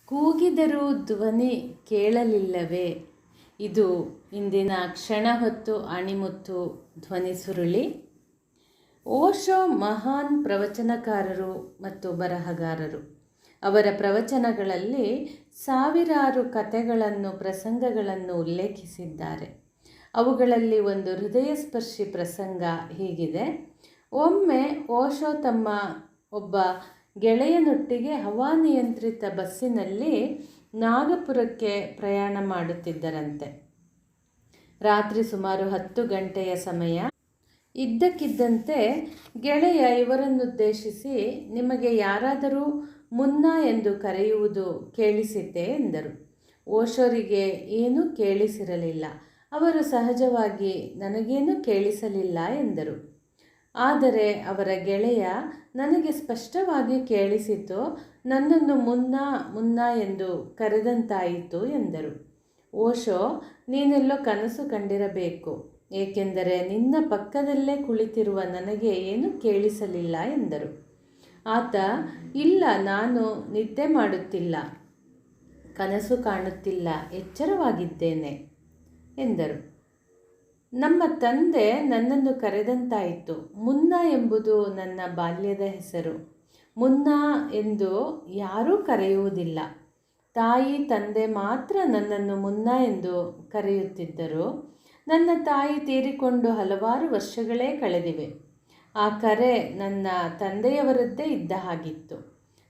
ಕೂಗಿದರೂ ಧ್ವನಿ ಕೇಳಲಿಲ್ಲವೇ? ಇದು ಇಂದಿನ ಕ್ಷಣ ಹೊತ್ತು ಅಣಿಮುತ್ತು ಧ್ವನಿ ಸುರುಳಿ. ಓಶೋ ಮಹಾನ್ ಪ್ರವಚನಕಾರರು ಮತ್ತು ಬರಹಗಾರರು. ಅವರ ಪ್ರವಚನಗಳಲ್ಲಿ ಸಾವಿರಾರು ಕಥೆಗಳನ್ನು, ಪ್ರಸಂಗಗಳನ್ನು ಉಲ್ಲೇಖಿಸಿದ್ದಾರೆ. ಅವುಗಳಲ್ಲಿ ಒಂದು ಹೃದಯಸ್ಪರ್ಶಿ ಪ್ರಸಂಗ ಹೀಗಿದೆ. ಒಮ್ಮೆ ಓಶೋ ತಮ್ಮ ಒಬ್ಬ ಗೆಳೆಯನೊಟ್ಟಿಗೆ ಹವಾನಿಯಂತ್ರಿತ ಬಸ್ಸಿನಲ್ಲಿ ನಾಗಪುರಕ್ಕೆ ಪ್ರಯಾಣ ಮಾಡುತ್ತಿದ್ದರಂತೆ. ರಾತ್ರಿ ಸುಮಾರು 10 ಗಂಟೆಯ ಸಮಯ. ಇದ್ದಕ್ಕಿದ್ದಂತೆ ಗೆಳೆಯ ಇವರನ್ನುದ್ದೇಶಿಸಿ, ನಿಮಗೆ ಯಾರಾದರೂ ಮುನ್ನಾ ಎಂದು ಕರೆಯುವುದು ಕೇಳಿಸಿದ್ದೆ ಎಂದರು. ಓಶೋರಿಗೆ ಏನೂ ಕೇಳಿಸಿರಲಿಲ್ಲ. ಅವರು ಸಹಜವಾಗಿ ನನಗೇನೂ ಕೇಳಿಸಲಿಲ್ಲ ಎಂದರು. ಆದರೆ ಅವರ ಗೆಳೆಯ, ನನಗೆ ಸ್ಪಷ್ಟವಾಗಿ ಕೇಳಿಸಿತು, ನನ್ನನ್ನು ಮುನ್ನಾ ಎಂದು ಕರೆದಂತಾಯಿತು ಎಂದರು. ಓಶೋ, ನೀನೆಲ್ಲೋ ಕನಸು ಕಂಡಿರಬೇಕು, ಏಕೆಂದರೆ ನಿನ್ನ ಪಕ್ಕದಲ್ಲೇ ಕುಳಿತಿರುವ ನನಗೆ ಏನೂ ಕೇಳಿಸಲಿಲ್ಲ ಎಂದರು. ಆತ, ಇಲ್ಲ, ನಾನು ನಿದ್ದೆ ಮಾಡುತ್ತಿಲ್ಲ, ಕನಸು ಕಾಣುತ್ತಿಲ್ಲ, ಎಚ್ಚರವಾಗಿದ್ದೇನೆ ಎಂದರು. ನಮ್ಮ ತಂದೆ ನನ್ನನ್ನು ಕರೆದಂತಾಯಿತು. ಮುನ್ನಾ ಎಂಬುದು ನನ್ನ ಬಾಲ್ಯದ ಹೆಸರು. ಮುನ್ನಾ ಎಂದು ಯಾರೂ ಕರೆಯುವುದಿಲ್ಲ. ತಾಯಿ ತಂದೆ ಮಾತ್ರ ನನ್ನನ್ನು ಮುನ್ನಾ ಎಂದು ಕರೆಯುತ್ತಿದ್ದರು. ನನ್ನ ತಾಯಿ ತೀರಿಕೊಂಡು ಹಲವಾರು ವರ್ಷಗಳೇ ಕಳೆದಿವೆ. ಆ ಕರೆ ನನ್ನ ತಂದೆಯವರದ್ದೇ ಇದ್ದ ಹಾಗಿತ್ತು.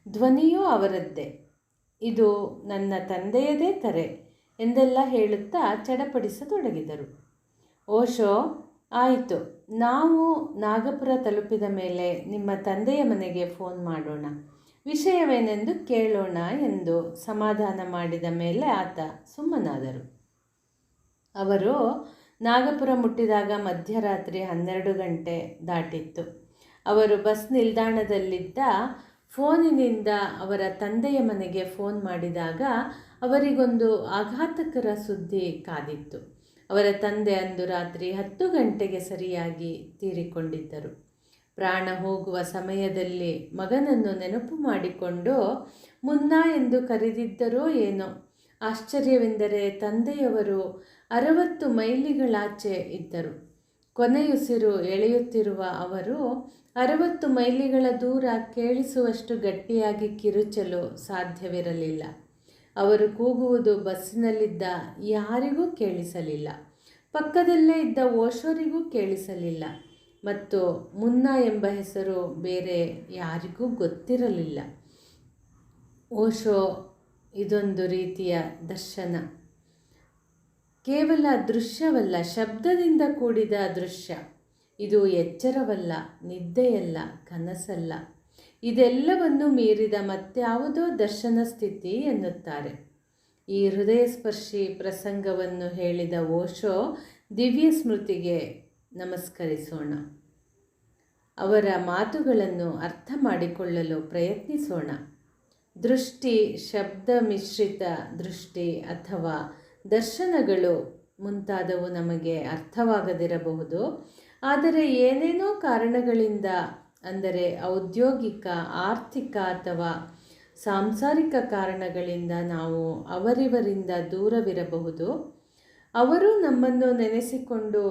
ಧ್ವನಿಯೂ ಅವರದ್ದೇ. ಇದು ನನ್ನ ತಂದೆಯದೇ ಕರೆ ಎಂದೆಲ್ಲ ಹೇಳುತ್ತಾ ಚಡಪಡಿಸತೊಡಗಿದರು. ಓಶೋ, ಆಯಿತು, ನಾವು ನಾಗಪುರ ತಲುಪಿದ ಮೇಲೆ ನಿಮ್ಮ ತಂದೆಯ ಮನೆಗೆ ಫೋನ್ ಮಾಡೋಣ, ವಿಷಯವೇನೆಂದು ಕೇಳೋಣ ಎಂದು ಸಮಾಧಾನ ಮಾಡಿದ ಮೇಲೆ ಆತ ಸುಮ್ಮನಾದರು. ಅವರು ನಾಗಪುರ ಮುಟ್ಟಿದಾಗ ಮಧ್ಯರಾತ್ರಿ 12 ಗಂಟೆ ದಾಟಿತ್ತು. ಅವರು ಬಸ್ ನಿಲ್ದಾಣದಲ್ಲಿದ್ದ ಫೋನಿನಿಂದ ಅವರ ತಂದೆಯ ಮನೆಗೆ ಫೋನ್ ಮಾಡಿದಾಗ ಅವರಿಗೊಂದು ಆಘಾತಕರ ಸುದ್ದಿ ಕಾದಿತ್ತು. ಅವರ ತಂದೆ ಅಂದು ರಾತ್ರಿ 10 ಗಂಟೆಗೆ ಸರಿಯಾಗಿ ತೀರಿಕೊಂಡಿದ್ದರು. ಪ್ರಾಣ ಹೋಗುವ ಸಮಯದಲ್ಲಿ ಮಗನನ್ನು ನೆನಪು ಮಾಡಿಕೊಂಡು ಮುನ್ನಾ ಎಂದು ಕರೆದಿದ್ದರೋ ಏನೋ. ಆಶ್ಚರ್ಯವೆಂದರೆ ತಂದೆಯವರು 60 ಮೈಲಿಗಳಾಚೆ ಇದ್ದರು. ಕೊನೆಯುಸಿರು ಎಳೆಯುತ್ತಿರುವ ಅವರು 60 ಮೈಲಿಗಳ ದೂರ ಕೇಳಿಸುವಷ್ಟು ಗಟ್ಟಿಯಾಗಿ ಕಿರುಚಲು ಸಾಧ್ಯವಿರಲಿಲ್ಲ. ಅವರು ಕೂಗುವುದು ಬಸ್ಸಿನಲ್ಲಿದ್ದ ಯಾರಿಗೂ ಕೇಳಿಸಲಿಲ್ಲ. ಪಕ್ಕದಲ್ಲೇ ಇದ್ದ ಓಶೋರಿಗೂ ಕೇಳಿಸಲಿಲ್ಲ. ಮತ್ತು ಮುನ್ನಾ ಎಂಬ ಹೆಸರು ಬೇರೆ ಯಾರಿಗೂ ಗೊತ್ತಿರಲಿಲ್ಲ. ಓಶೋ, ಇದೊಂದು ರೀತಿಯ ದರ್ಶನ. ಕೇವಲ ದೃಶ್ಯವಲ್ಲ, ಶಬ್ದದಿಂದ ಕೂಡಿದ ದೃಶ್ಯ. ಇದು ಎಚ್ಚರವಲ್ಲ, ನಿದ್ದೆಯಲ್ಲ, ಕನಸಲ್ಲ. ಇದೆಲ್ಲವನ್ನು ಮೀರಿದ ಮತ್ಯಾವುದೋ ದರ್ಶನ ಸ್ಥಿತಿ ಎನ್ನುತ್ತಾರೆ. ಈ ಹೃದಯಸ್ಪರ್ಶಿ ಪ್ರಸಂಗವನ್ನು ಹೇಳಿದ ಓಶೋ ದಿವ್ಯ ಸ್ಮೃತಿಗೆ ನಮಸ್ಕರಿಸೋಣ. ಅವರ ಮಾತುಗಳನ್ನು ಅರ್ಥ ಮಾಡಿಕೊಳ್ಳಲು ಪ್ರಯತ್ನಿಸೋಣ. ದೃಷ್ಟಿ, ಶಬ್ದ ಮಿಶ್ರಿತ ದೃಷ್ಟಿ ಅಥವಾ ದರ್ಶನಗಳು ಮುಂತಾದವು ನಮಗೆ ಅರ್ಥವಾಗದಿರಬಹುದು. ಆದರೆ ಏನೇನೋ ಕಾರಣಗಳಿಂದ, ಅಂದರೆ ಔದ್ಯೋಗಿಕ, ಆರ್ಥಿಕ ಅಥವಾ ಸಾಂಸಾರಿಕ ಕಾರಣಗಳಿಂದ ನಾವು ಅವರಿವರಿಂದ ದೂರವಿರಬಹುದು. ಅವರು ನಮ್ಮನ್ನು ನೆನೆಸಿಕೊಂಡು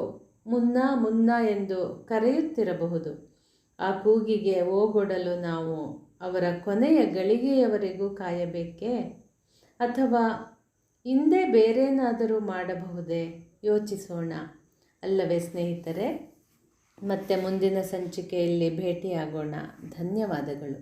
ಮುನ್ನಾ ಎಂದು ಕರೆಯುತ್ತಿರಬಹುದು. ಆ ಕೂಗಿಗೆ ಓಗೊಡಲು ನಾವು ಅವರ ಕೊನೆಯ ಗಳಿಗೆಯವರೆಗೂ ಕಾಯಬೇಕೇ? ಅಥವಾ ಹಿಂದೆ ಬೇರೇನಾದರೂ ಮಾಡಬಹುದೇ? ಯೋಚಿಸೋಣ, ಅಲ್ಲವೇ ಸ್ನೇಹಿತರೆ? ಮತ್ತೆ ಮುಂದಿನ ಸಂಚಿಕೆಯಲ್ಲಿ ಭೇಟಿಯಾಗೋಣ. ಧನ್ಯವಾದಗಳು.